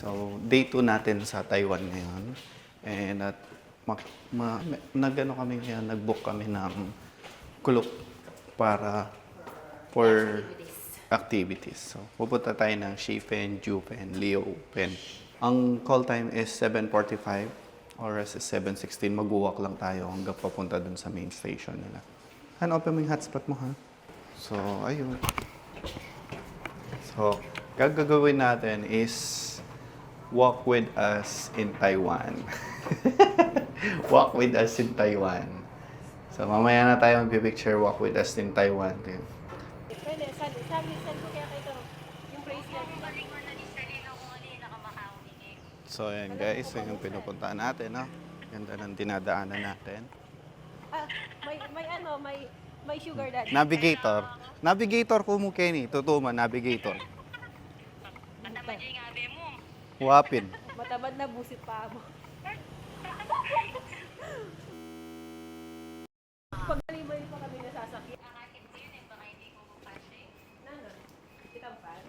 So, day 2 natin sa Taiwan ngayon. And at nag-ano kami ngayon, nag-book kami ng Klook para for activities. So, pupunta tayo ng Shifen, Jufen, Liufen. Ang call time is 7:45 oras is 7:16. Mag-walk lang tayo hanggang papunta dun sa main station nila. Han, open mo yung hotspot mo, ha? So, ayun. So, gagawin natin is walk with us in Taiwan. Walk with us in Taiwan. So, mamaya na tayo mag-picture walk with us in Taiwan. Pwede, sabi ko kaya kayo yung bracelet. So, ayan guys, yun yung pinupuntaan natin, no? Ganda ng dinadaanan natin. Ah, may sugar daddy. Navigator. Navigator ko mo, Kenny. Totoo man, navigator. Wapin. Matabad na busit pa mo. Pag nalibay pa kami nasasakyan. Nana, kitang pa.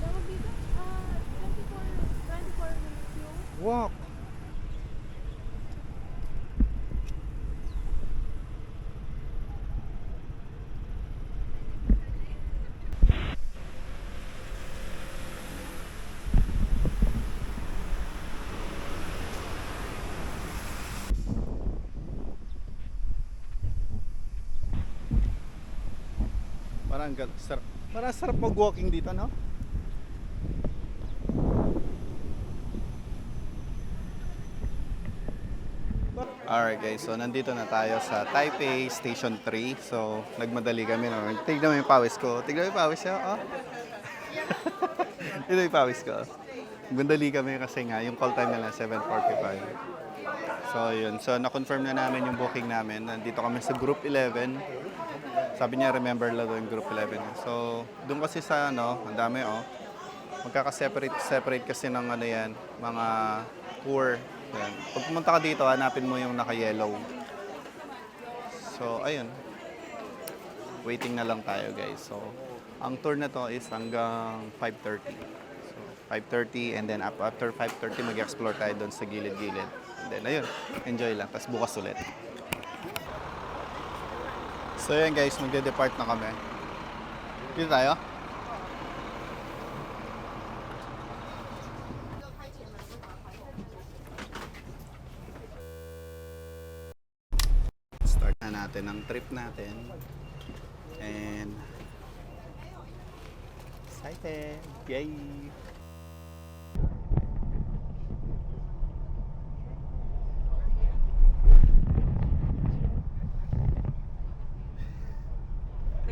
Tawag dito, 24 minutes yung Walk. Parang sarap mag-walking dito, no? Alright guys, so nandito na tayo sa Taipei Station 3. So, nagmadali kami. No? Tignan mo yung pawis ko. Tignan mo yung pawis ko. Oh. Tignan mo yung pawis ko. Nagmadali kami kasi nga, yung call time nila 7:45. So, yun. So, na-confirm na namin yung booking namin. Nandito kami sa Group 11. Sabi niya, remember lang yung Group 11. So, doon kasi sa, ang dami, magkaka-separate kasi ng yan, mga tour. Yan. Pag pumunta ka dito, hanapin mo yung naka-yellow. So, ayun. Waiting na lang tayo, guys. So, ang tour na to is hanggang 5:30. So, 5:30 and then after 5:30, mag-explore tayo doon sa gilid-gilid. And then, ayun. Enjoy lang. Tapos bukas ulit. So, yan guys. Magde-depart na kami. Dito tayo? Start na natin ang trip natin. And excited! Yay!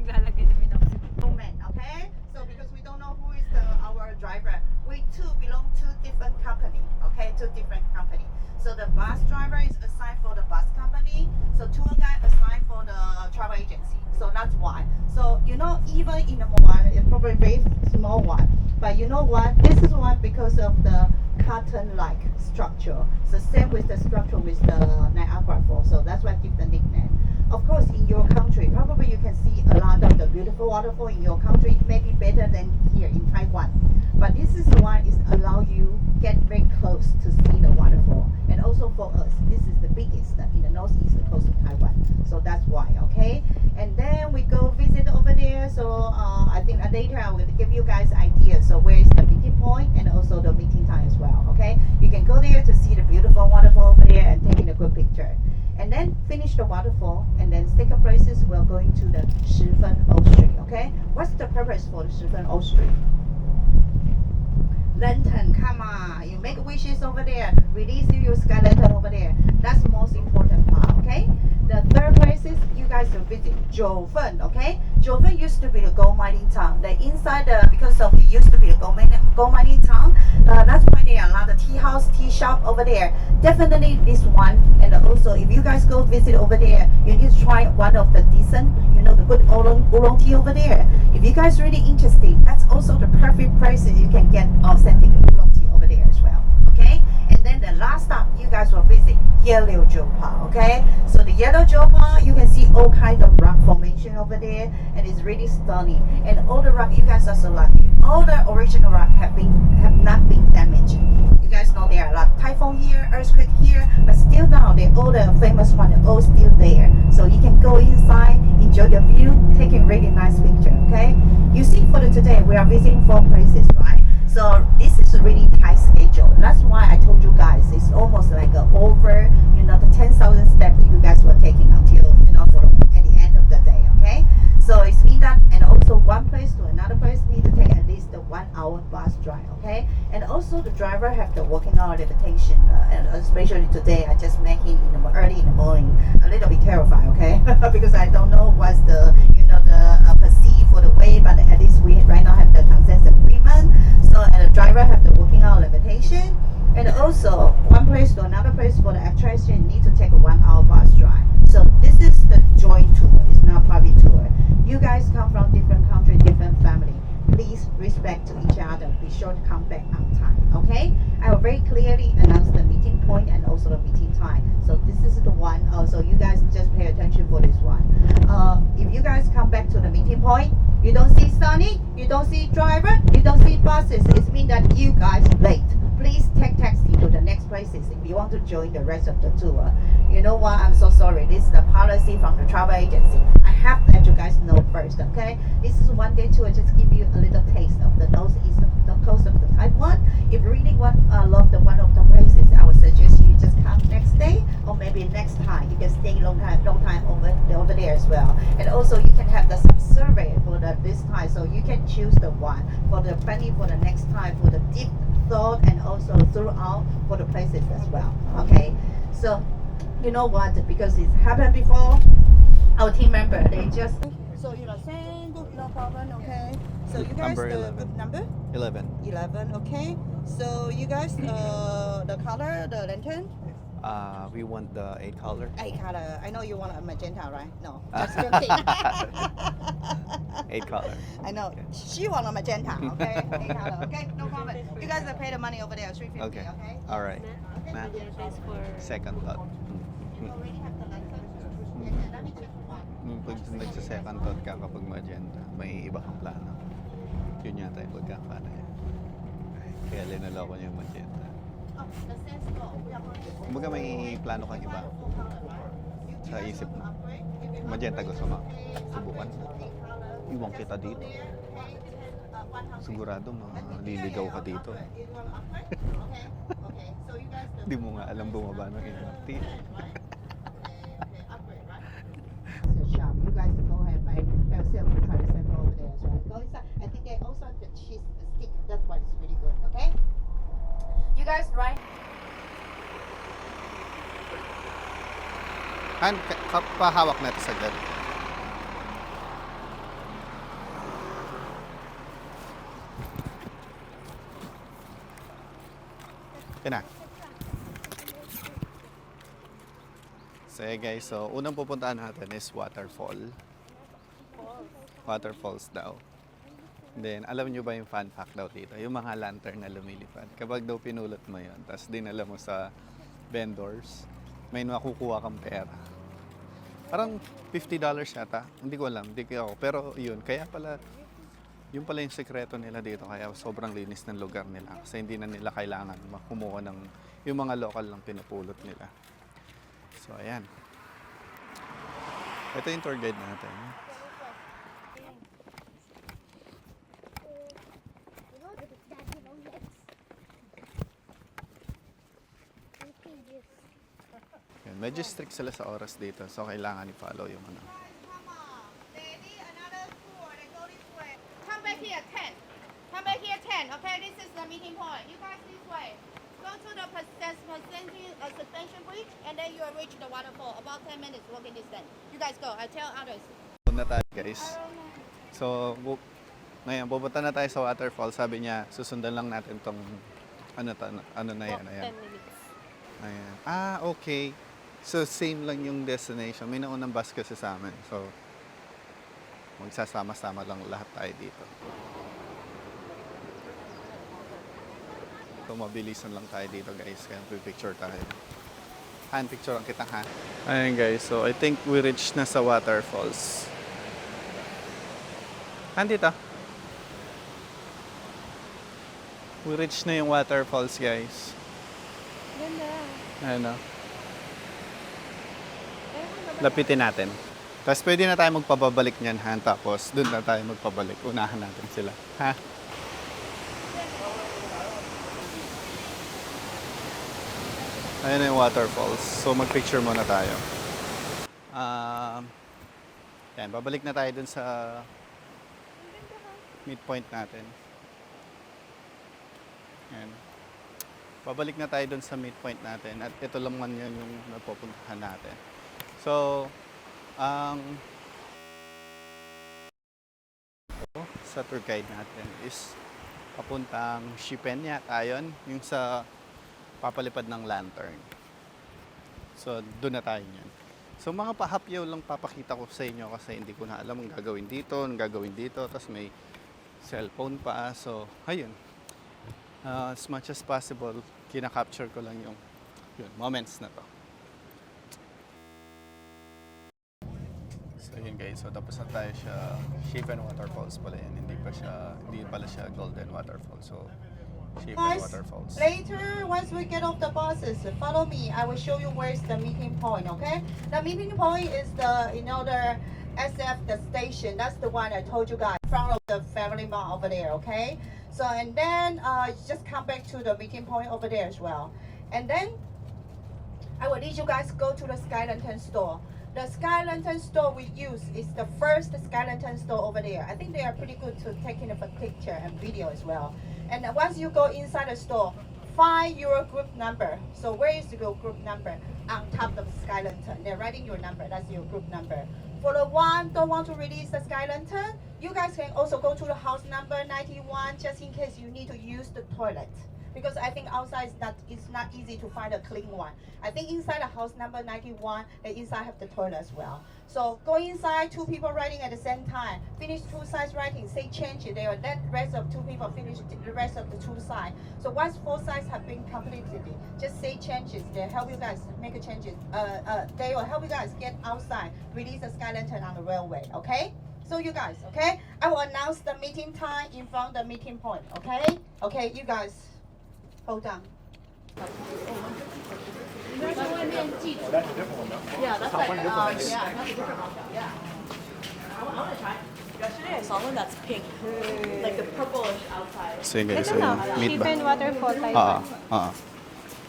naglalagay namin ako sa Moment, okay? So because we don't know who is our driver, we too belong to different company, okay? Two different company. So the bus driver is assigned for the bus company. So tour guide assigned for the travel agency. So that's why. So even in the one, it's probably very small one. But you know what? This is one because of the cotton-like structure. It's the same with the structure with the Niagara Falls. So that's why I give the nickname. Of course, in your country, probably you can see a lot of the beautiful waterfall in your country, maybe better than here in Taiwan. But this is the one is allow you get very close to see the waterfall. And also for us, this is the biggest in the northeast coast of Taiwan. So that's why, okay? And then we go visit over there. So I think later I will give you guys ideas. So where is the meeting point and also the meeting time as well, okay? You can go there to see the beautiful waterfall over there and taking a good picture. And then finish the waterfall, and then second places we're going to the Shifen Old Street, okay? What's the purpose for the Shifen Old Street? Lantern, come on, you make wishes over there, release your sky lantern over there. That's the most important part, okay? The third place is you guys will visit Jiufen, okay? Jiufen used to be the gold mining town. The inside, because of it used to be a gold mining town, that's why there are a lot of tea house, tea shop over there. Definitely this one, and also if you guys go visit over there, you need to try one of the decent, the good oolong tea over there. If you guys really interested, that's also the perfect prices you can get authentic oolong tea over there as well, okay? And then the last stop, you guys will visit Yellow Jopa, okay? So the Yellow Jopa, you can see all kinds of rock formation over there, and it's really stunning. And all the rock, you guys are so lucky. All the original rock have not been damaged. You guys know there are a lot of typhoon here, earthquake here, but still now all the famous one are all still there. So you can go inside, enjoy the view, taking really nice picture, okay? You see for today, we are visiting 4 places, right? So this is a really tight schedule. That's why I told you guys it's almost like over, the 10,000 steps you guys were taking until, at the end of the day, okay? So it's mean that, and also one place to another place need to take at least a 1 hour bus drive, okay? And also the driver have the working hour limitation, and especially today I just met him early in the morning, a little bit terrified, okay? Because I don't know what's the, the perceive for the way, but at least we right now have the consensus agreement. So and the driver have the working hour limitation. And also, one place to another place for the attraction need to take a 1 hour bus drive. So this is the joint tour. It's not private tour. You guys come from different country, different family. Please respect to each other. Be sure to come back on time. Okay? I will very clearly announce the meeting point and also the meeting time. So this is the one. So you guys just pay attention for this one. If you guys come back to the meeting point, you don't see Sunny, you don't see driver, you don't see buses. It means that you guys late. Please take taxi to the next places if you want to join the rest of the tour. You know what? I'm so sorry. This is the policy from the travel agency. I have to let you guys know first, okay? This is 1 day tour. Just give you a little taste of the northeast, the coast of the Taiwan. If you really love the one of the places, I would suggest you just come next day or maybe next time. You can stay long time over there as well. And also you can have some survey for this time, so you can choose the one for the planning for the next time for the deep thought and also throughout for the places as well. Okay, so you know what? Because it's happened before, our team member they just same book, no problem. Okay, so you guys Number the 11. book number 11. Okay, so you guys the color, the lantern. We want the 8 color. 8 color. I know you want a magenta, right? No, just joking. 8 color. I know. Okay. She want a magenta, okay? 8 color, okay? No problem. You guys will pay the money over there, 350, Okay. okay? All right. Okay. Matt, For second thought. You already have the lantern? Okay, let me check one. Pag nagsa-second thought ka kapag magenta, may iba kang plano. Yun yata yung pagkakana yan. Kaya linaloko niya yung magenta. Oh, the sense go. We are going to Kumbaga may plano kang iba sa isip mo. Magenta gusto mo. Subukan. Iwan kita dito. Sigurado maliligaw ka dito. Hindi mo nga alam bumaba ng MRT. Shop. You guys go ahead by yourself to try to sample over there as well. Go inside. I think they also have the cheese stick. That one is really good. Okay. You guys right? Pahawak natin saglit. Yan na. So guys, so unang pupuntahan natin is waterfall. Waterfalls daw. Then, alam nyo ba yung fun fact daw dito? Yung mga lantern na lumilipad. Kapag daw pinulot mo yun, tapos dinala mo sa vendors, may makukuha kang pera. Parang $50 yata. Hindi ko alam, hindi ko ako. Pero yun, kaya pala, yun pala yung sekreto nila dito. Kaya sobrang linis ng lugar nila. Kasi hindi na nila kailangan kumuha ng yung mga local lang pinupulot nila. So, ayan. Ito yung tour guide natin. Yan, medyo strict sila sa oras dito. So, kailangan i-follow yung ano. Come back here 10. Come back here 10. Okay, this is the meeting point. You guys this way. Go to the suspension bridge and then you will reach the waterfall. About 10 minutes walking distance. You guys go. I tell others. Na tayo guys. So, ngayon, pupunta na tayo sa waterfall. Sabi niya, susundan lang natin tong ano na yan. Ayan. 10 minutes. Ayan. Ah, okay. So, same lang yung destination. May naunang bus kasi sa amin. So, magsasama-sama lang lahat tayo dito. So, mabilisan lang tayo dito guys. Kaya picture tayo. Han, picture ang kita ha. Ayun guys, so I think we reached na sa waterfalls. Han, dito. We reached na yung waterfalls guys. Ganda. Ayun o. Ayun, baba. Lapitin natin. Tapos pwede na tayo magpababalik niyan, Han. Tapos doon na tayo magpabalik. Unahan natin sila. Ha? Ayun na yung waterfalls. So mag-picture muna tayo. Yan, babalik na tayo dun sa midpoint natin. Yan. Babalik na tayo dun sa midpoint natin. At ito lang man yan yung napupuntahan natin. So, sa tour guide natin is papuntang Shipenya ayon yung sa papalipad ng lantern. So doon na tayo niyan. So mga pahapyaw lang papakita ko sa inyo kasi hindi ko na alam ang gagawin dito, tapos may cellphone pa. So ayun, as much as possible kina-capture ko lang yung moments na to. So yun guys, so tapos na tayo siya. Shapen Waterfalls pala yan. Hindi pala siya Golden Waterfall. So Shapen Guys, Waterfalls. later, once we get off the buses, follow me. I will show you where's the meeting point, okay? The meeting point is the SF, the station. That's the one I told you guys. In front of the family mall over there, okay? So, and then just come back to the meeting point over there as well. And then, I will need you guys go to the Sky Lantern store. The Sky Lantern store we use is the first Sky Lantern store over there. I think they are pretty good to taking a picture and video as well. And once you go inside the store, find your group number. So where is your group number? On top of the Sky Lantern. They're writing your number. That's your group number. For the one don't want to release the Sky Lantern, you guys can also go to the house number 91 just in case you need to use the toilet. Because I think outside it's not easy to find a clean one. I think inside the house number 91, the inside have the toilet as well. So go inside, two people writing at the same time. Finish two sides writing, say change it there. Let rest of two people finish the rest of the two sides. So once four sides have been completed, just say changes. They help you guys make a changes. They will help you guys get outside, release the Sky Lantern on the railway. Okay? So you guys, okay? I will announce the meeting time in front of the meeting point. Okay? Okay, you guys. Hold on. Yeah, that's like, yeah, that's a different one. Yeah. I want to try. Yesterday I saw one that's pink, like the purplish outside. So yun guys, so Ito na, yung meet Shapen back. Waterfall, Taiwan.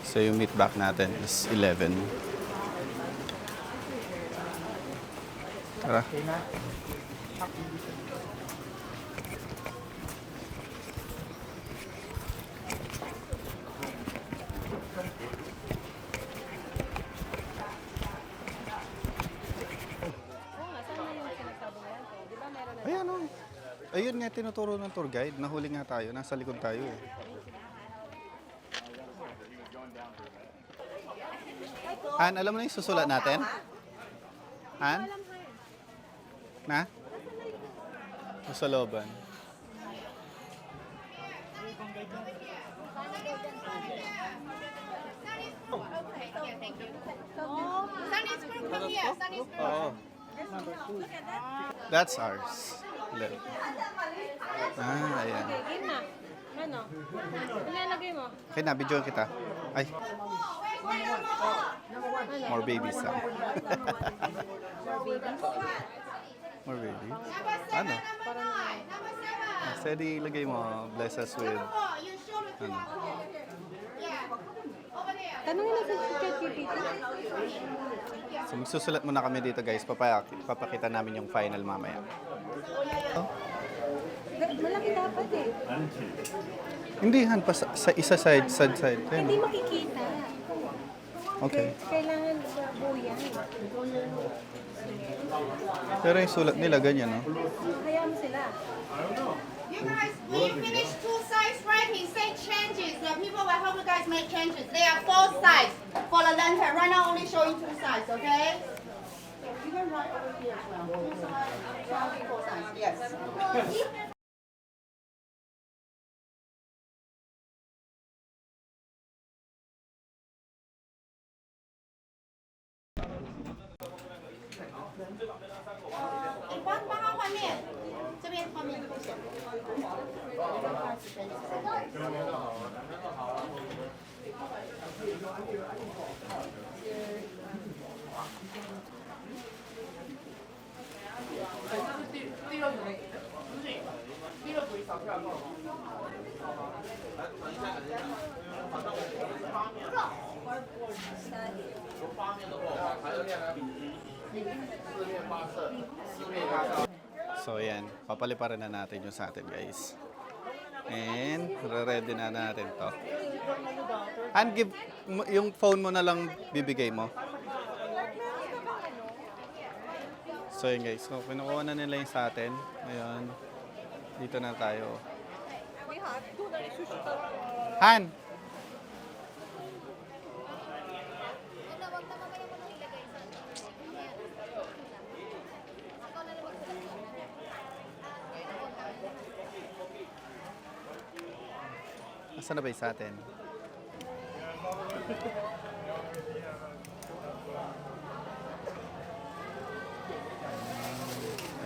So yung meet back natin is 11. Tara. Oo nga, saan na yung sinasabong yan? Di ba meron na? Ayan o. Ayun nga tinuturo ng tour guide. Nahuli nga tayo. Nasa likod tayo eh. Han, alam mo na yung susulat natin? Han? Na? Sa looban. Oo. That's ours. Left. Ayan. Okay, game na. Ano? Ilalagay mo. Okay na, video kita. Ay, more babies ha. More babies? Ano? Steady, lagay mo. Bless us with... Ano? Tanungin na sa ChatGPT. So magsusulat muna kami dito guys. Papakita namin yung final mamaya. Malaki dapat eh. Hindi, Han. Sa isa side. Ayun. Hindi makikita. Okay. Kailangan buo yan. Pero yung sulat nila ganyan, no? Hayaan mo sila. You guys, when you finish two sides writing, say changes. The people will help you guys make changes. There are four sides for the lantern. Right now, only showing two sides, okay? You can write over here as well. Two sides, four sides, yes. So yan, papaliparin na natin yung sa atin guys. And re-ready na natin to. And give yung phone mo na lang bibigay mo. So yun guys, so kinukuha na nila yung sa atin. Ngayon, dito na tayo. Han! Asan na ba yung sa atin?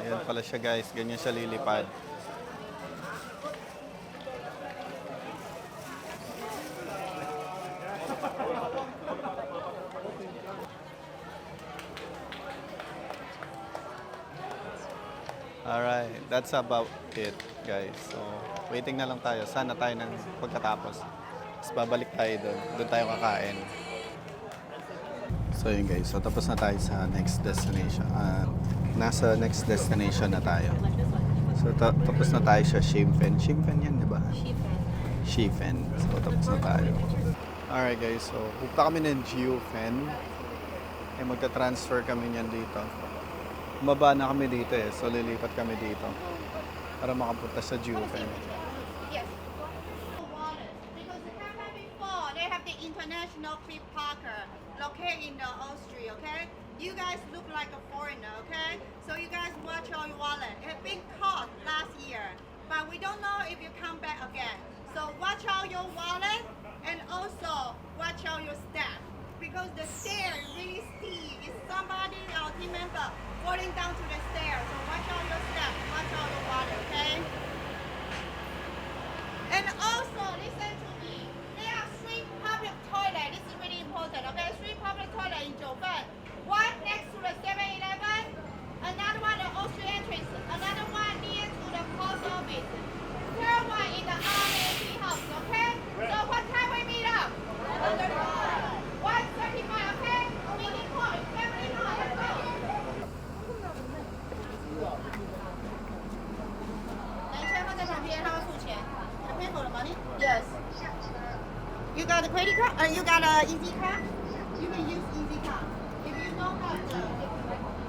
Ayan pala siya guys, ganyan siya lilipad. Alright, that's about it guys. So, waiting na lang tayo. Sana tayo ng pagkatapos. Tapos babalik tayo doon. Doon tayo kakain. So yun guys, so tapos na tayo sa next destination. Nasa next destination na tayo. So tapos na tayo sa Shimfen. Shimfen yan, di ba? Shimfen. So tapos na tayo. Alright guys, so pupunta kami ng Jiufen. Eh magta-transfer kami niyan dito. Bumaba na kami dito eh. So lilipat kami dito. Para makapunta sa Jiufen. Yes. Because the time before, they have the international free parker located in the Austria, okay? You guys look like a foreigner, okay? So you guys watch out your wallet. It's been caught last year, but we don't know if you come back again. So watch out your wallet and also watch out your step. Because the stair is really steep. If somebody, our team member, falling down to the stairs, so watch out your step, watch out your wallet, okay? And also, listen to me. There are 3 public toilets. This is really important, okay? 3 public toilets in Jiufen. One next to the 7-Eleven, another one the Austrian entrance, another one near to the post office. Third one in the RAP house, okay? So what time we meet up? 1:35, okay? Meeting point, family hall, let's go. 等一下放在旁边，他会付钱。You pay for the money? Yes. You got a credit card? You got a easy card? You can use easy card. If you don't have the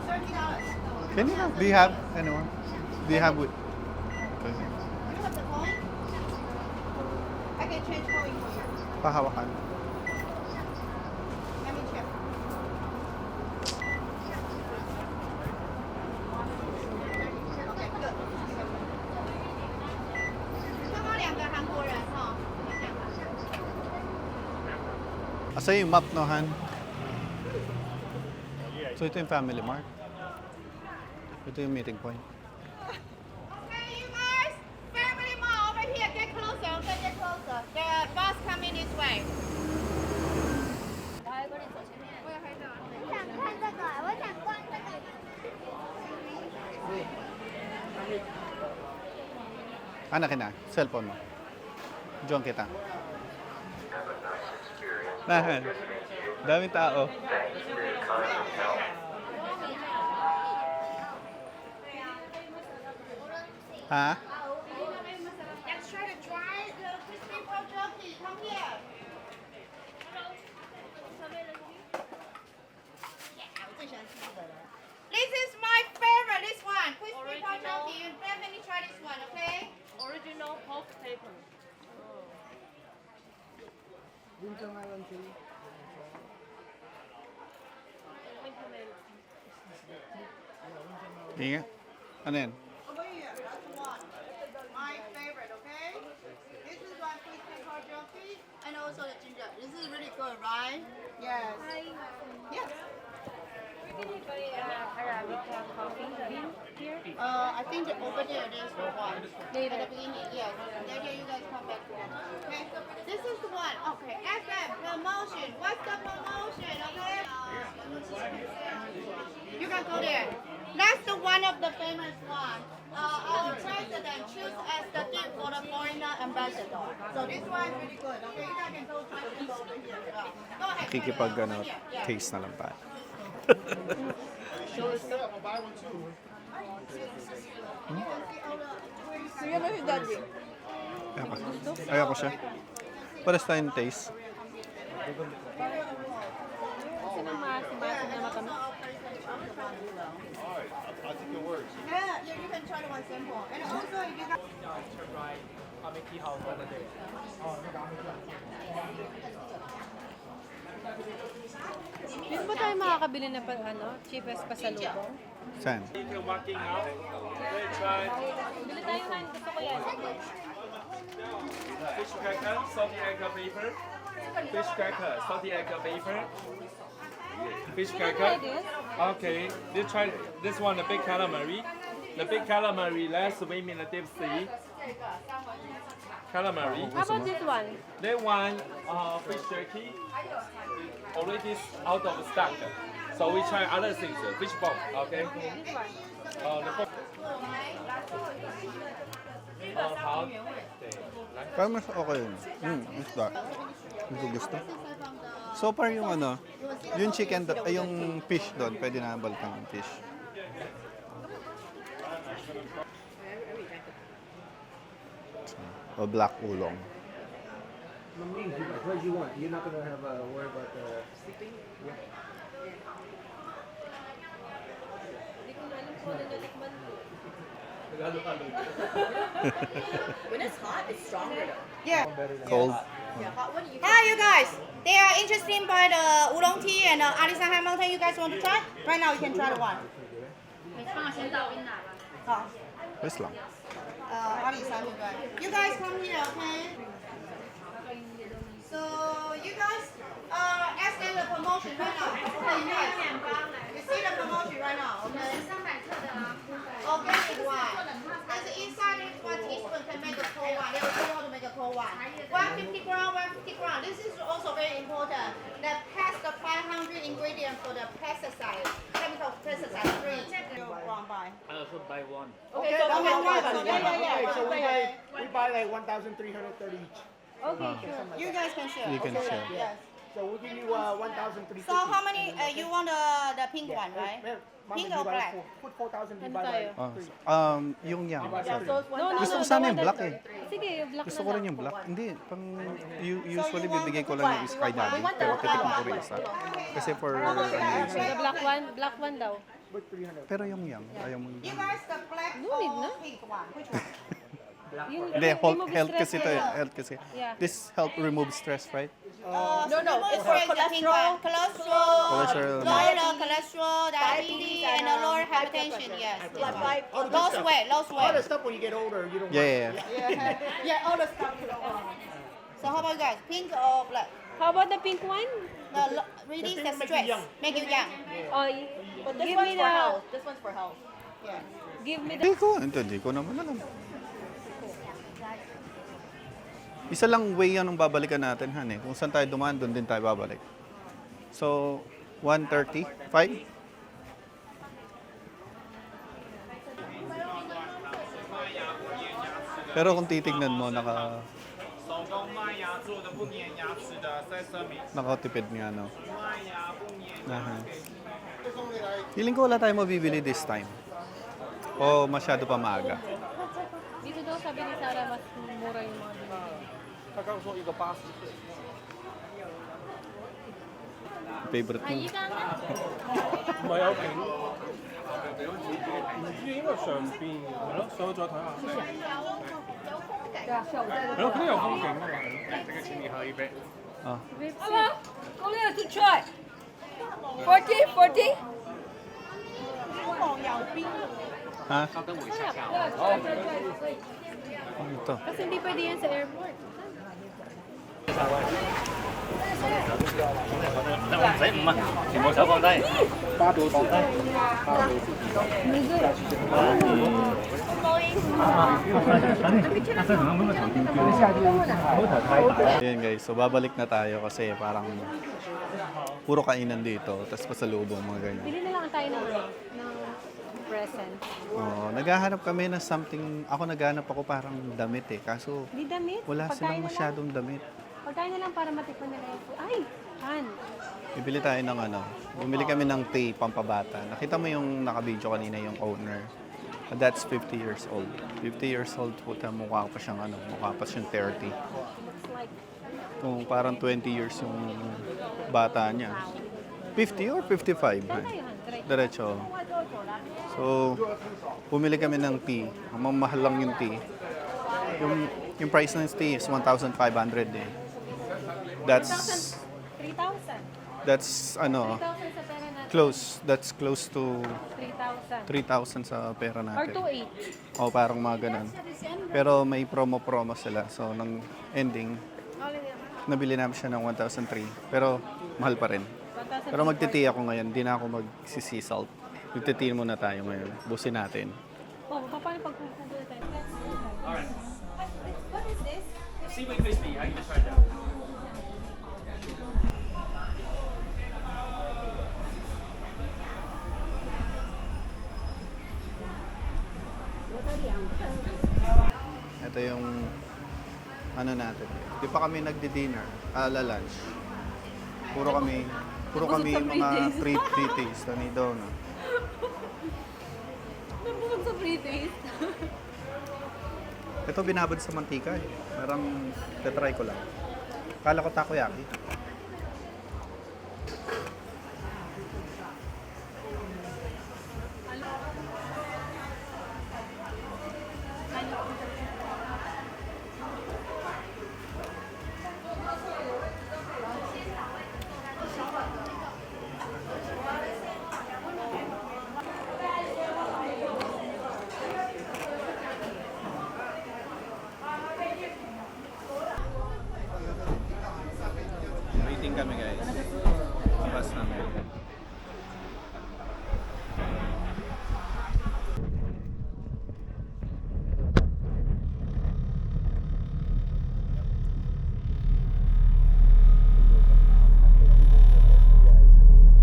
$30. Can you do you have anyone? Do you have with? Okay. You have the coin? I can change coin for you. Pahawakan. Let me check. Okay, good. 刚刚2个韩国人哈。 Asa yung map no, Han? So ito yung Family Mart. Ito yung meeting point. Okay, you guys, family mall over here. Get closer, okay, get closer. The bus coming this way. 我想看这个，我想逛这个。 Anak na, cellphone mo. Diyon kita. Nahan. Daming tao. Ha? Let's try to try the crispy pork jerky. Come here. This is my favorite. This one, crispy pork jerky. You definitely try this one, okay? Original pork paper. Ingat. Ano yan? Over here, that's one. My favorite, okay? This is one crispy pork jerky and also the ginger. This is really good, right? Yes. Yes. Arabica coffee bean. here? I think over there there's one. Later. At the beginning, yes. Later you guys come back to one. Okay. This is the one. Okay. FM promotion. What's the promotion? Okay. You can go there. That's the one of the famous one. Our president choose as the gift for the foreigner ambassador. So this one is really good. Okay, you guys can go try to go over here. Go ahead. Kikipag Over ano, here. Yeah. taste na lang tayo. Sige ba si Daddy? Ayoko siya. Pares tayong taste. Kasi nang maasim-asim na matamis. Yeah, you can try the one simple. And also if you guys Dito ba tayo makakabili na cheapest pasalubong? Saan? Walking out, they try Bili tayo na, gusto ko yan. fish cracker, salty egg paper, fish cracker, salty egg paper, fish cracker. Okay, they try this one, the big calamari. The big calamari, less swim in the deep sea. Calamari. How about this one? They want fish jerky, already out of stock. So we try other things, fish ball, okay? The pork. 好，对，来。 Parang mas okay yun. Isda. Hindi ko gusto. So far yung ano, yung chicken, ay yung fish doon, pwede na balikan yung fish. O black ulong. What you want? You're not gonna have a worry about the sleeping. Hindi ko na alam kung ano nalikman ko. When it's hot, it's stronger though. Yeah. Cold. Yeah, hot one you Hi, you guys. They are interested by the oolong tea and Alisan Hamilton. You guys want to try? Right now, you can try the one. 好 West lang. Alisan, you guys come here, okay? So you guys ask them the promotion right now. Okay, yes. You see the promotion right now, okay? Organic one. There's inside it one teaspoon can make a cold one. They will show you how to make a cold one. 150 gram, 150 gram. This is also very important. That has the 500 ingredients for the pesticide, chemical pesticide free. You wrong by. So buy one. Okay, so we buy one. Yeah. So we buy like 1,330 each. Okay, sure. You guys can share. You can share. Yes. So we'll give you 1,350. So how many? You want the pink one, right? Pink or black? Put 4,000 Ano divide tayo? by Yung yang. Sorry. No, Gusto ko sana yung black eh. Sige, yung black Gusto na ko rin lang. yung black. Hindi, pang usually bibigay ko lang yung sky daddy. Pero titikman ko rin isa. Kasi for The black one daw. put 300. pero yung yang, ayaw mo. You guys the black No need na. or pink one? Which one? Yung Hindi, remove health stress kasi ito na eh. yun. Health kasi. Yeah. This help remove stress, right? No, it's for cholesterol, Cholesterol. Lower cholesterol, diabetes, and lower hypertension. Yes. blood pipe. Lose weight, lose All the weight. stuff when you get older, you don't Yeah, want. yeah. Yeah, all the stuff you don't want. So how about you guys? Pink or black? How about the pink one? Release The the pink make you stress, young. make you young. Oh, But this give me one's for the, health. This one's for health. Yeah. give me the, Hindi ko naman alam. Isa lang way yan ang babalikan natin, Han eh. Kung saan tayo dumaan, doon din tayo babalik. So, 135? Pero kung titignan mo, nakatipid nga, no? Aha. Feeling ko wala tayo mabibili this time. O masyado pa maaga. dito daw sabi ni Sarah mas mura yung mga binili. 他刚说一个80。 Favorite mo. 唔係有平。唔知應該上邊係咯，上去再睇下。係咯，佢都有風景㗎嘛。即刻請你喝一杯。 Ah. Go there to try. 40. Ha? Ano to? Kasi hindi pwede yan sa airport. 唔使5啊，全部手放低，花到放低，Ayan guys, so babalik na tayo kasi parang puro kainan dito, tapos pasalubong mga ganyan. Bili na lang tayo ng present. Oh, naghahanap kami ng something, naghahanap ako parang damit eh, kaso Di damit. wala Pagkain silang na lang. masyadong damit. Pagkain na lang para matikman nila yung food. Ay! Han! Bibili tayo ng bumili kami ng tea pampabata. Nakita mo yung nakabidyo kanina yung owner. That's 50 years old. 50 years old, puta, mukha pa siyang mukha pa siyang 30. Looks like Kung parang 20 years yung bata niya. 50 or 55? tayo, Han. Try. Diretso. So, bumili kami ng tea. Ang mamahal lang yung tea. Yung price ng tea is 1,500 eh. That's 3,000. 3,000 sa pera natin. That's close to 3,000. 3,000 sa pera Or natin. 2,800. O parang mga ganun. Pero may promo sila. So, nang ending, nabili namin siya ng 1,003. Pero, mahal pa rin. 1,000. Pero magtiti ako ngayon. Hindi na ako magsisisalt. Magtiti muna tayo ngayon. Busin natin. Oh, paano pag kukuha tayo? Alright. What is this? Seaweed crispy. How you try that? Ito yung natin. Di pa kami nagdi-dinner, lunch. Puro kami mga free taste. Tani daw na. Nabusog sa free taste. Ito binabad sa mantika eh. Parang tetry ko lang. Kala ko takoyaki. Waiting kami guys. Labas namin.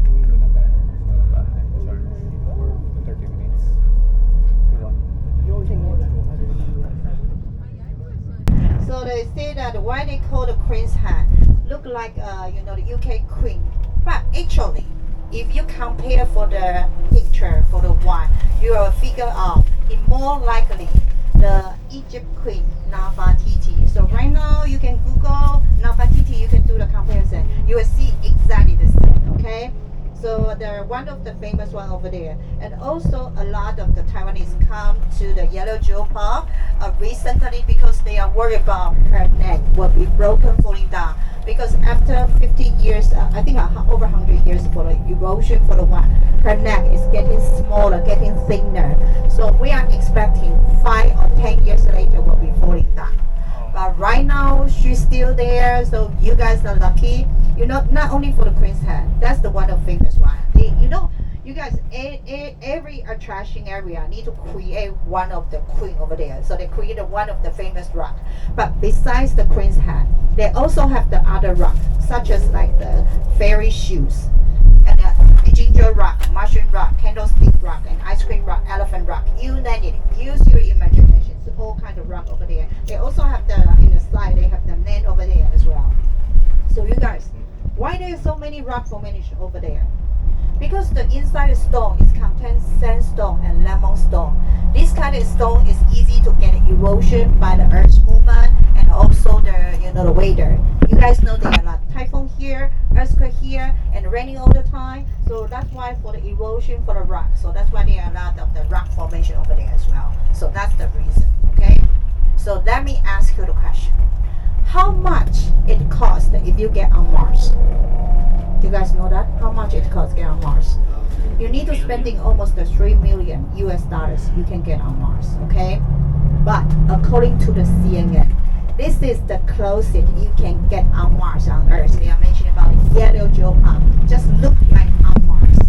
Uwi muna tayo sa bahay. Charge for 30 minutes. So they say that why they call the Queen's Hat look like the UK Queen, but actually, if you compare for the picture for the one, you will figure out it more likely the Egypt Queen Nefertiti. So right now you can Google Nefertiti, you can do the comparison. You will see exactly the same. Okay. So they're one of the famous one over there, and also a lot of the Taiwanese come to the Yellow Jewel Park recently because they are worried about her neck will be broken falling down. Because after 15 years, I think over 100 years for the erosion for the one, her neck is getting smaller, getting thinner. So we are expecting 5 or 10 years later will be falling down. But right now she's still there, so you guys are lucky. Not only for the Queen's Hat, that's the one of famous one. You guys, every attraction area need to create one of the queen over there. So they created one of the famous rock. But besides the Queen's Hat, they also have the other rock, such as like the fairy shoes, and the ginger rock, mushroom rock, candlestick rock, and ice cream rock, elephant rock. You name it. Use your imagination. It's all kind of rock over there. They also have in the side, they have the land over there as well. So you guys, why there are so many rock formation over there? Because the inside stone is contains sandstone and lemon stone. This kind of stone is easy to get erosion by the Earth's movement and also the weather. You guys know there are a lot of typhoon here, earthquake here, and raining all the time. So that's why for the erosion for the rock. So that's why there are a lot of the rock formation over there as well. So that's the reason. Okay. So let me ask you the question: how much it costs if you get on Mars? You guys know that? How much it costs to get on Mars? You need to spending almost the $3 million US you can get on Mars, okay? But according to the CNN, This is the closest you can get on Mars on Earth. They are mentioning about yellow geopod. Just look like on Mars.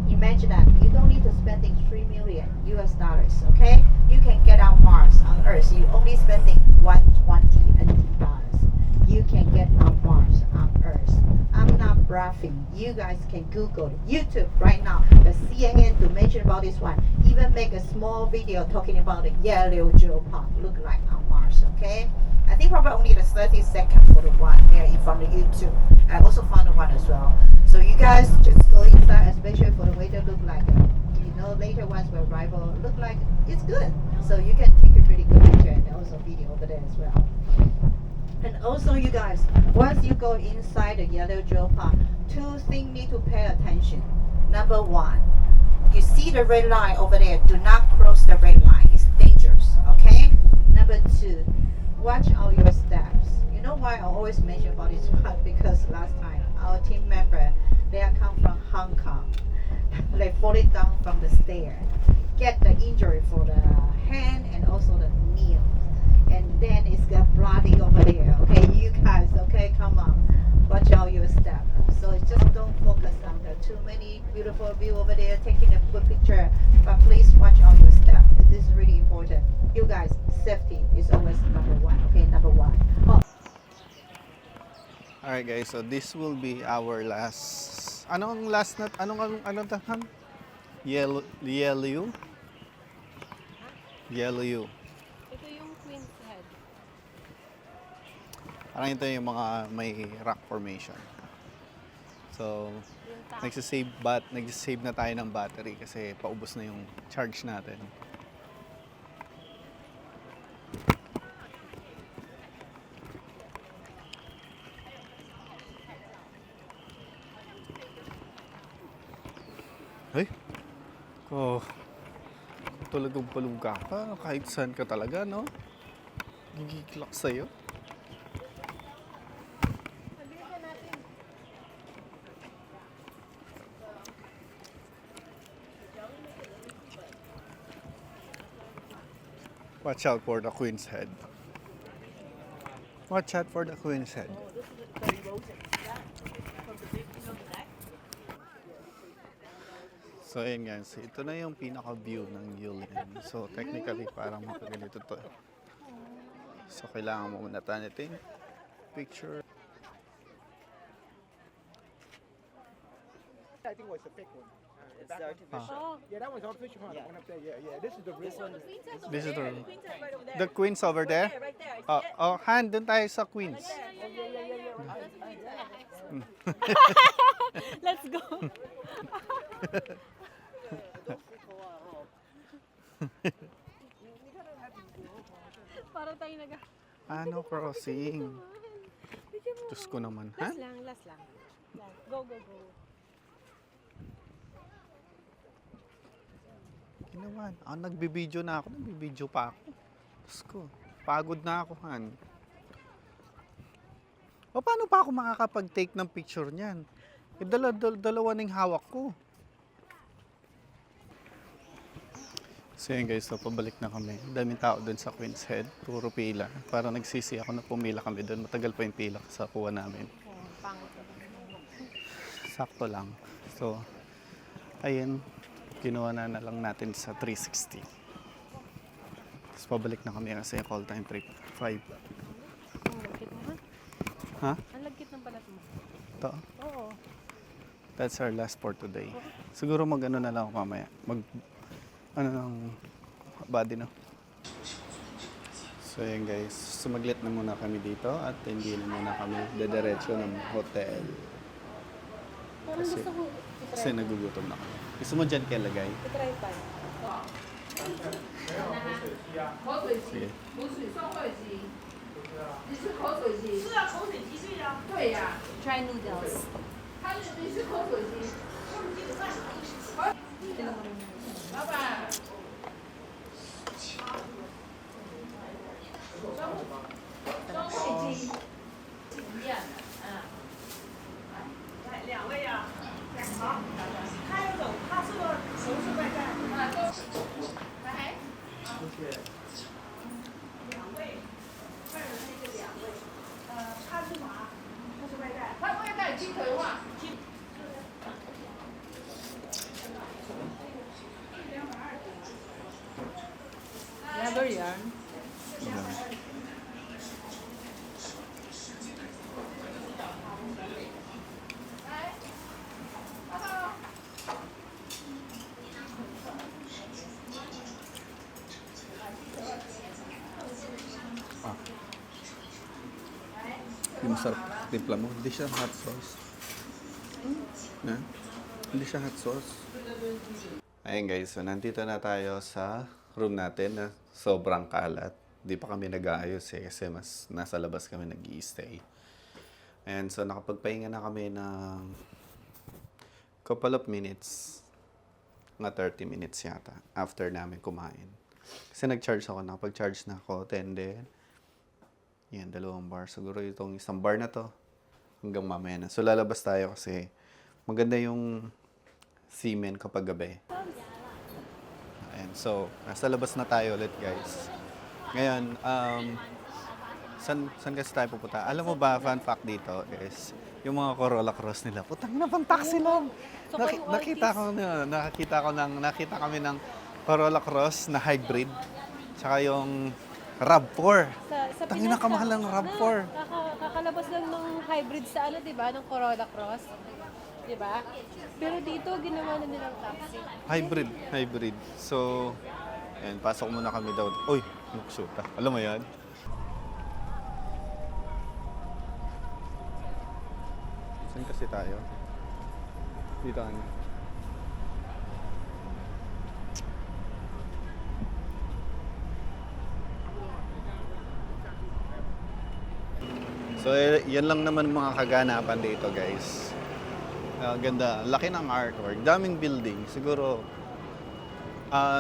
Imagine that you don't need to spending $3 million US dollars. Okay, you can get on Mars on Earth. You only spending $120 NT dollars. You can get on Mars on Earth. I'm not bluffing. You guys can Google YouTube right now. The CNN to mention about this one. Even make a small video talking about the yellow geopod look like on Mars. Okay, I think probably only the 30 seconds for the one there from the YouTube. I also found the one as well. So you guys just go inside, especially for the way they look like. Later ones will rival look like it's good. So you can take a really good picture and also video over there as well. And also you guys, once you go inside the yellow geopod, 2 things need to pay attention. Number 1, you see the red line over there. Do not cross the red line. It's dangerous. Okay. Number 2, watch out your steps. You know why I always mention about this one? Because last time our team member, they are come from Hong Kong. They falling down from the stair, get the injury for the hand and also the knee, and then it's got bloody over there. Okay, you guys. Okay, come on, watch out your step. So just don't focus on the too many beautiful view over there, taking a good picture, but please watch out your step. This is really important. You guys, safety is always number 1. Okay, number 1. Oh. Alright guys, so this will be our last... Anong last na... Anong tahan? Yellow... Ito yung Queen's Head. Parang ito yung mga may rock formation. So, nagsisave na tayo ng battery kasi paubos na yung charge natin. Ay! Talagang paluga ka. Kahit saan ka talaga, no? Gigiklak sa'yo. Watch out for the Queen's Head. Watch out for the Queen's Head. So ayun guys, ito na yung pinaka-view ng Yulin. So technically parang ganito to. So kailangan mo muna natin picture. I think was the fake one. It's artificial. Yeah, that one's artificial. Huh? The one up there. Yeah. This is the real one. This is the Queen's over there. Oh, Han, dun tayo sa Queen's. Let's go. Para tayo Ano crossing? Diyos ko naman, ha? Last lang. Go. Ginawan. Nagbibideo na ako. Nagbibideo pa ako. Diyos ko. Pagod na ako, Han. O paano pa ako makakapag-take ng picture niyan? Dalawa ning hawak ko. So yun guys, so pabalik na kami. Daming tao dun sa Queen's Head. Puro pila. Parang nagsisi ako na pumila kami dun. Matagal pa yung pila sa kuha namin. Sakto lang. So, ayun. Kinuha na lang natin sa 360. Tapos pabalik na kami kasi call time 5. Ha? Ang lagkit ng balat mo. Ito? Oo. That's our last for today. Siguro mag-ano na lang ako mamaya. Body na. So yun guys, sumaglit na muna kami dito at hindi na muna kami dediretso ng hotel. Kasi nagugutom na kami. Gusto mo dyan kaya lagay? Try pa. Sige. Try noodles. yan. Yan. Ah. Hindi masarap timpla mo. Hindi siya hot sauce. Na? Hindi siya hot sauce. Ayun guys, so nandito na tayo sa room natin na sobrang kalat. Di pa kami nag-aayos kasi mas nasa labas kami nag-i-stay. And so nakapagpahinga na kami ng couple of minutes. Mga 30 minutes yata after namin kumain. Kasi nag-charge ako, nakapag-charge na ako. And then, yan, 2 bar. Siguro itong isang bar na to hanggang mamaya na. So lalabas tayo kasi maganda yung semen kapag gabi. And so, nasa labas na tayo ulit, guys. Ngayon, saan kasi tayo pupunta? Alam mo ba, fun fact dito is, yung mga Corolla Cross nila, putang na, pang taxi lang. Nakita kami ng Corolla Cross na hybrid. Tsaka yung RAV4. Sa Tangin na kamahal ng RAV4. Kakalabas lang ng hybrid sa ano, di ba? Ng Corolla Cross. Di ba? Pero dito, ginawa na nilang taxi. Hybrid. So, ayan, pasok muna kami daw. Uy, nuksuta. Alam mo yan? Saan kasi tayo? Dito ano? So, yan lang naman mga kaganapan dito, guys. Ganda. Laki ng artwork. Daming building. Siguro,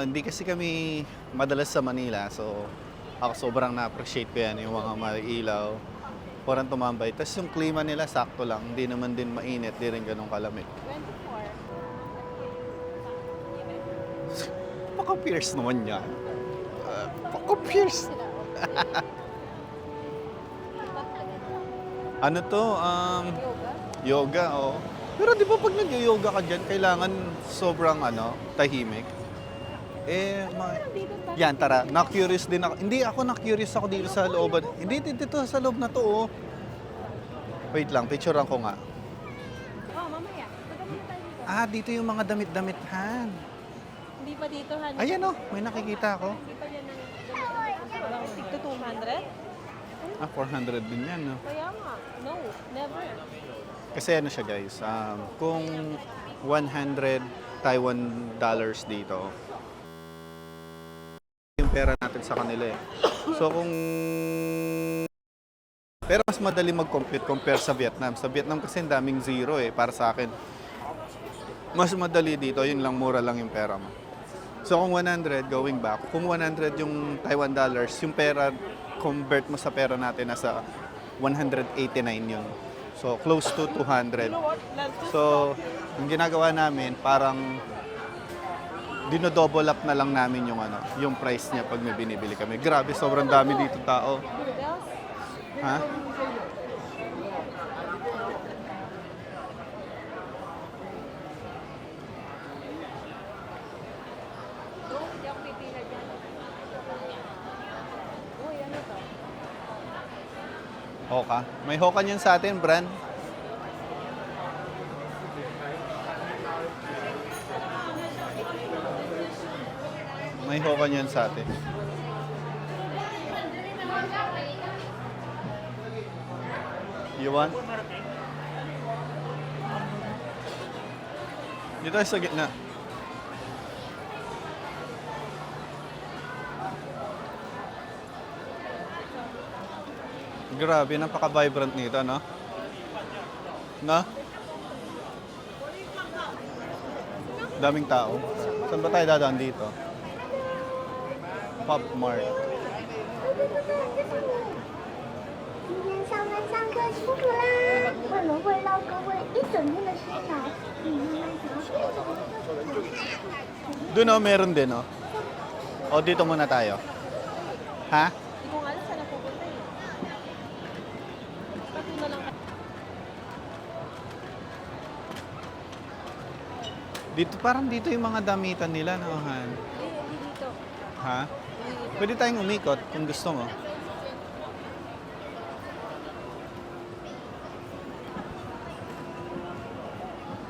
hindi kasi kami madalas sa Manila. So, ako sobrang na-appreciate ko yan. Yung mga mailaw. Parang tumambay. Tapos yung klima nila, sakto lang. Hindi naman din mainit. Di rin ganun kalamig. 24. Paka-pierce naman yan. Paka-pierce. Ano to? Yoga, oh. Pero di ba pag nag-yoga ka dyan, kailangan sobrang tahimik? Yan, tara. Na-curious din ako. Hindi ako na-curious ako dito sa loob. Hindi, dito sa loob na to, oh. Wait lang, picturean ko nga. Oh, mamaya. Maganda tayo dito. Dito yung mga damit-damithan. Hindi pa dito, Han. Ayan, oh. May nakikita ako. Hindi pa yan ng tigto 200? 400 din yan, no? Kaya nga. No, never. Kasi ano siya, guys. Kung 100 Taiwan dollars dito, yung pera natin sa kanila eh. So kung pero mas madali mag-compute compare sa Vietnam. Sa Vietnam kasi ang daming zero eh para sa akin. Mas madali dito, yun lang, mura lang yung pera mo. So kung 100 going back, kung 100 yung Taiwan dollars, yung pera convert mo sa pera natin nasa 189 yun. So close to 200. So yung ginagawa namin parang dino-double up na lang namin yung price niya pag may binibili kami. Grabe, sobrang dami dito tao. Ha? Hindi ako pipila dyan. Uy, ano to? Hoka. May hoka niyan sa atin, Bran. May hoka niyan sa atin. You want? Dito tayo sa gitna. Grabe, napaka-vibrant nito, no? No? Daming tao. Saan ba tayo dadaan dito? Pop Mart. 今天上班上课辛苦啦！我们会让各位一整天的辛劳，你慢慢调整。 Doon, oh, meron din, oh. O, dito muna tayo. Ha? Hindi ko nga alam saan napupunta eh. Pati na lang. Dito, parang dito yung mga damitan nila, no, Han? Hindi dito. Ha? Hindi dito. Pwede tayong umikot kung gusto mo.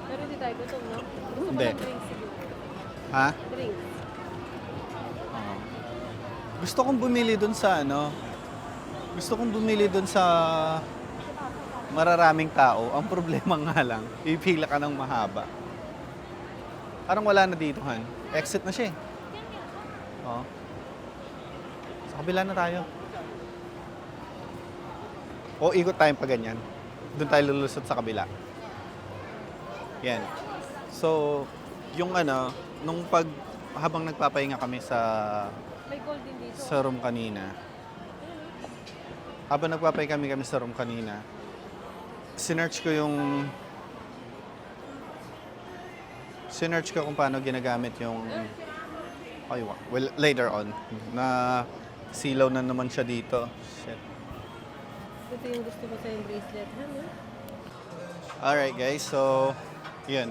Pero hindi tayo gutom, no? Gusto ko Hindi. ng drinks siguro. Ha? Drinks. Oo. Gusto kong bumili dun sa ano. Gusto kong bumili dun sa mararaming tao. Ang problema nga lang, ipila ka ng mahaba. Parang wala na dito, Han. Exit na siya eh. Oo. Sa kabila na tayo. O ikot tayong pa ganyan. Doon tayo lulusot sa kabila. Yan. So, yung ano, habang nagpapahinga kami sa May gold din dito. room kanina. Habang nagpapahinga kami sa room kanina, sinearch ko kung paano ginagamit yung well, later on na silaw na naman siya dito. Shit. Ito yung gusto ko sa yung bracelet. Ano? Alright guys, so yun.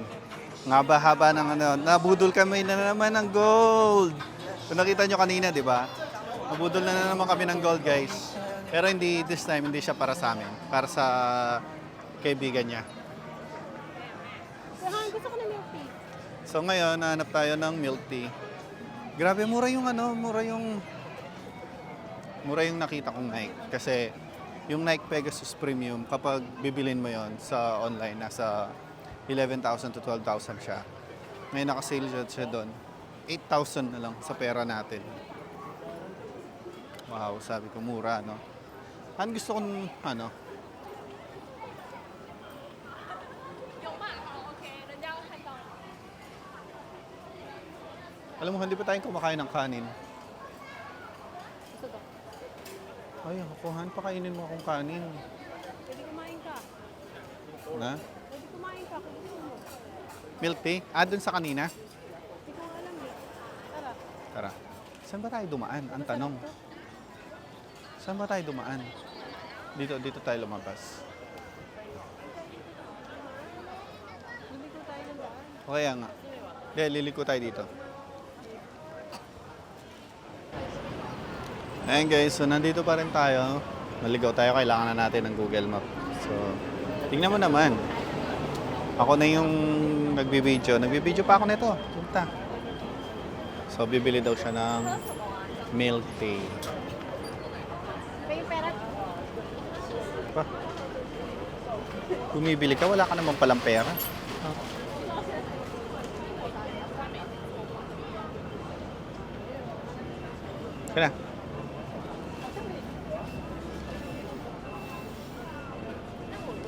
Nga haba ng ano, nabudol kami na naman ng gold. Kung nakita nyo kanina, di ba? Nabudol na naman kami ng gold guys. Pero hindi this time, hindi siya para sa amin. Para sa kaibigan niya. Gusto ko na milk tea. So ngayon, nahanap tayo ng milk tea. Grabe, mura yung nakita kong Nike. Kasi yung Nike Pegasus Premium, kapag bibilin mo yon sa online, nasa 11,000 to 12,000 siya. Ngayon nakasale siya doon. 8,000 na lang sa pera natin. Wow, sabi ko mura, no? Gusto kong, alam mo, hindi pa tayong kumakain ng kanin. Gusto ko. Ay, kuhan, pakainin mo akong kanin. Pwede kumain ka. Na? Pwede kumain ka kung gusto mo. Milk tea? Dun sa kanina? Hindi ko alam eh. Tara. Tara. Saan ba tayo dumaan? Ang tanong. Saan ba tayo dumaan? Dito tayo lumabas. Liliko tayo ng daan. O kaya nga. Liliko tayo dito. Ayan guys, so nandito pa rin tayo. Naligaw tayo, kailangan na natin ng Google Map. So, tingnan mo naman. Ako na yung nagbibideo. Nagbibideo pa ako nito. Punta. So, bibili daw siya ng milk tea. Pay pera. Pa. Bumibili ka, wala ka naman palang pera. Kaya na.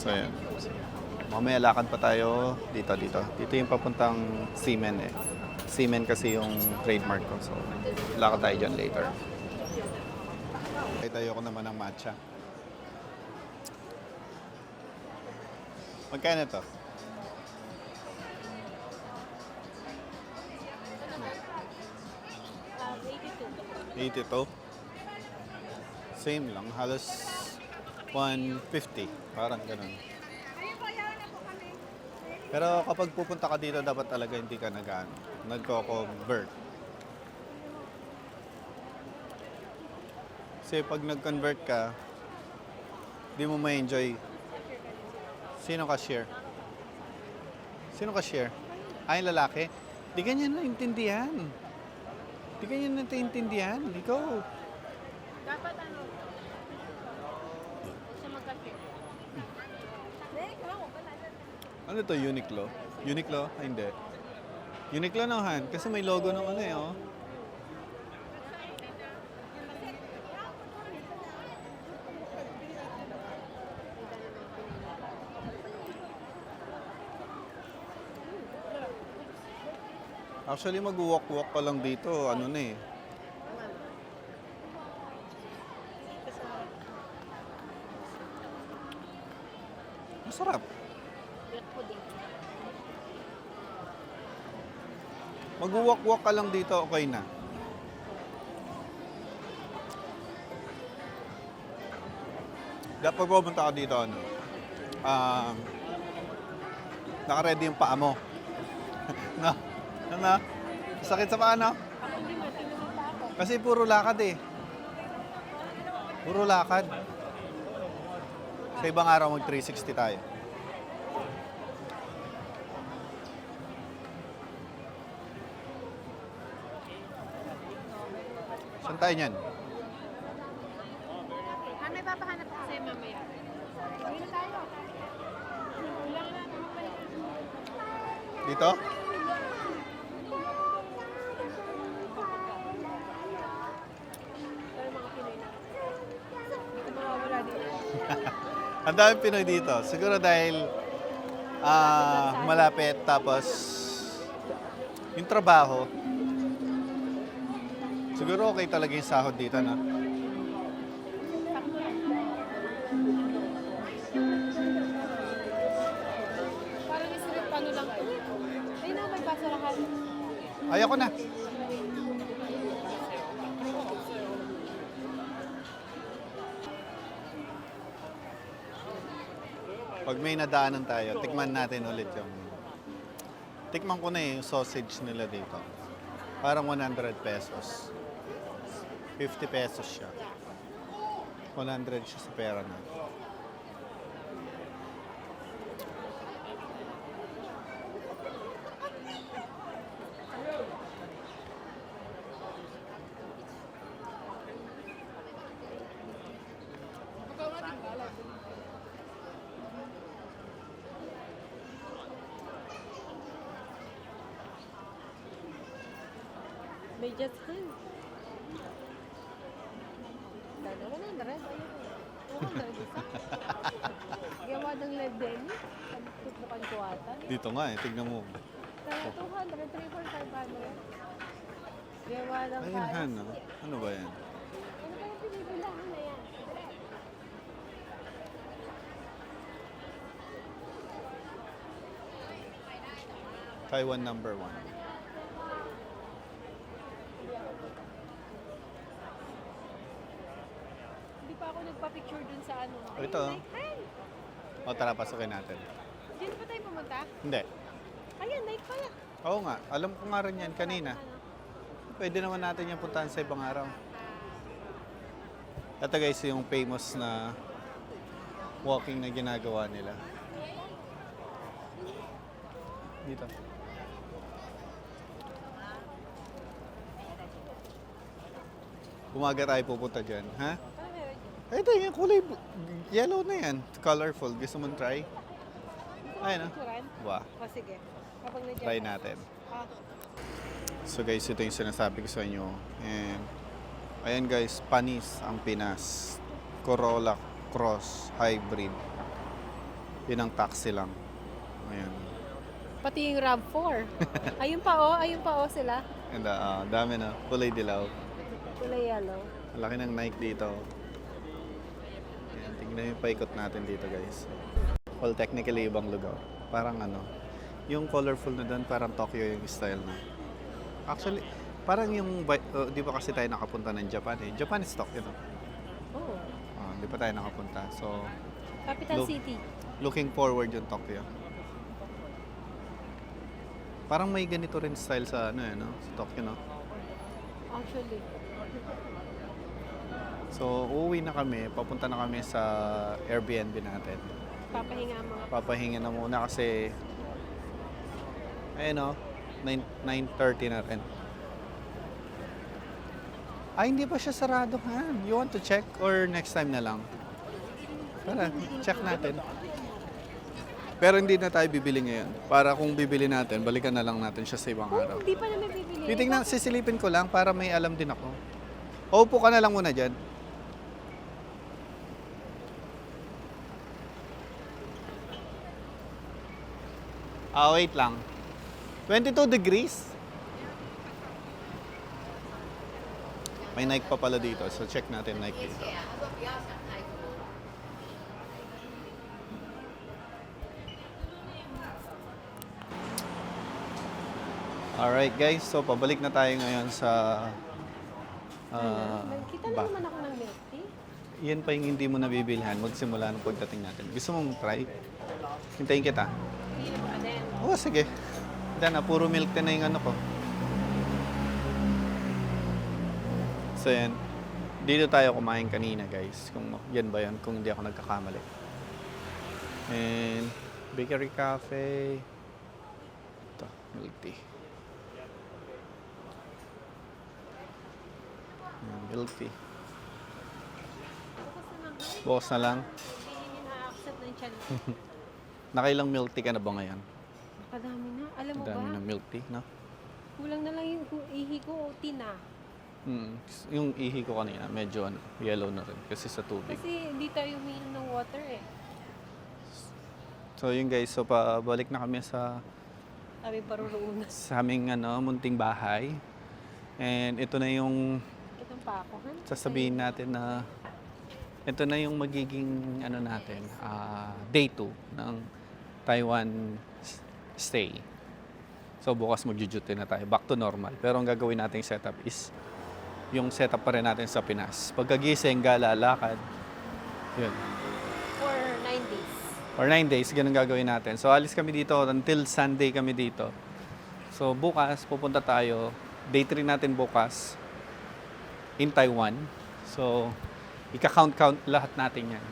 So, yan. Mamaya lakad pa tayo dito. Dito yung papuntang Seamen eh. Seamen kasi yung trademark ko. So, lakad tayo dyan later. Tayo ko naman ng matcha. Magkano to? 82. Same lang. Halos 150. Parang ganun. Pero kapag pupunta ka dito, dapat talaga hindi ka nagko-convert. Kasi pag nag-convert ka, di mo ma-enjoy. Sino cashier? Sino cashier? Ay, lalaki? Di ganyan naintindihan. Di ganyan naintindihan. Ikaw. Dapat ano? Siya mag-cashier. Ano to, Uniqlo? Uniqlo? Ay, hindi. Uniqlo naman, kasi may logo ng ano eh, oh. Actually, mag-walk-walk pa lang dito. Ano na eh. Masarap. Mag-walk-walk ka lang dito, okay na. Dapat pumunta ka dito, ano. Naka-ready yung paa mo. Na? Sakit sa paa, no? Ako hindi mo, tingnan mo pa ako. Kasi puro lakad eh. Puro lakad. Sa ibang araw mag 360 tayo. Saan tayo niyan? May papahanap ako sa'yo mamaya. Uwi na tayo. Dito? Pero mga Pinoy na. Ito mawawala dito. Ang daming Pinoy dito. Siguro dahil malapit tapos yung trabaho. Siguro okay talaga yung sahod dito, no? Parang isirip ano lang. Ay na, may basurahan. Ayoko na. Pag may nadaanan tayo, tikman natin ulit yung... Tikman ko na yung sausage nila dito. Parang 100 pesos. 50 pesos siya. 100 siya sa pera na. May just hand. Dalawa na, daras. Ayun. Isa. Gawa ng live din. Tutukan ko ata. Dito nga eh, tignan mo. 200, 300, 500. Gawa ng Ayun, kaya. Han, no? Ano ba yan? Ano ba yung pinibilahan na yan? Taiwan number 1. Hindi pa ako nagpa-picture dun sa ano. Ito. Ayun, Nike hand. O tara, pasukin natin. Diyan pa tayo pumunta? Hindi. Ayan, Nike pala. Oo nga, alam ko nga rin yan kanina. Pwede naman natin yung puntahan sa ibang araw. Ito guys, yung famous na walking na ginagawa nila. Dito. Umaga tayo pupunta dyan, ha? Ito yung kulay yellow na yan. Colorful. Gusto mong try? Ayun, no? Picturean? Wow. O sige. Kapag nandiyan Try ka. natin. Ah, So guys, ito yung sinasabi ko sa inyo. And ayan guys, panis ang Pinas. Corolla Cross Hybrid. Yun ang taxi lang. Ayan. pati yung RAV4. Ayun pa oh sila. And dami na. Kulay dilaw. Kulay yellow. Ang laki ng Nike dito. Ayan, tingnan yung paikot natin dito guys. Well, technically ibang lugar. Parang ano, yung colorful na doon, parang Tokyo yung style na. Actually, parang yung, di ba kasi tayo nakapunta ng Japan eh. Japan is Tokyo, no? Oh. Di pa tayo nakapunta. So, Capital Look. City. looking forward yung Tokyo. Parang may ganito rin style sa ano no? Sa Tokyo, no? Actually. So, uuwi na kami. Papunta na kami sa Airbnb natin. Papahinga ang mga Papahinga na muna kasi ayun, no? 9:30 na rin. Ay, hindi pa siya sarado, ha? You want to check or next time na lang? Tara, check natin. Pero hindi na tayo bibili ngayon. Para kung bibili natin, balikan na lang natin siya sa ibang araw. Hindi pa namin bibili. Titingnan, sisilipin ko lang para may alam din ako. Upo ka na lang muna dyan. Wait lang. 22 degrees? May Nike pa pala dito. So, check natin Nike dito. Alright guys, so pabalik na tayo ngayon sa Kita na naman ako ng milk tea. yan pa yung hindi mo nabibilhan magsimula ng pagdating natin. Gusto mong try? Hintayin kita. Hindi mo ka din. Oo, sige. Hindi na, puro milk tea na yung ano ko. So yan, dito tayo kumain kanina guys. Kung yan ba yan, kung hindi ako nagkakamali. And bakery cafe. Ito, milk tea. Yan, milk tea. Bukas na lang. Hindi na-accept ng channel. Nakailang milk tea ka na ba ngayon? Kadami na. Alam mo Ang dami ba? ng milk tea, no? Kulang na lang yung ihi ko o tina. Yung ihi ko kanina, medyo yellow na rin kasi sa tubig. Kasi hindi tayo umiinom ng water eh. So yun guys, so pabalik na kami sa Kami paruroonas. aming munting bahay. And ito na yung Itong pakohan. sasabihin natin na ito na yung magiging natin, day 2 ng Taiwan stay. So bukas mag-duty na tayo, back to normal. Pero ang gagawin nating setup is yung setup pa rin natin sa Pinas. Pagkagising, gala, lakad. Yun. For 9 days. Or 9 days, ganun gagawin natin. So alis kami dito until Sunday kami dito. So bukas, pupunta tayo. Day 3 natin bukas in Taiwan. So ika-count lahat natin yan.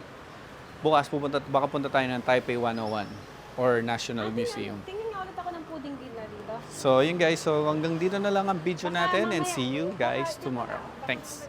Bukas baka punta tayo ng Taipei 101 or National Museum. Tingin nga ulit ako ng pudding dinner dito. So yun guys, so hanggang dito na lang ang video natin and see you guys tomorrow. Thanks.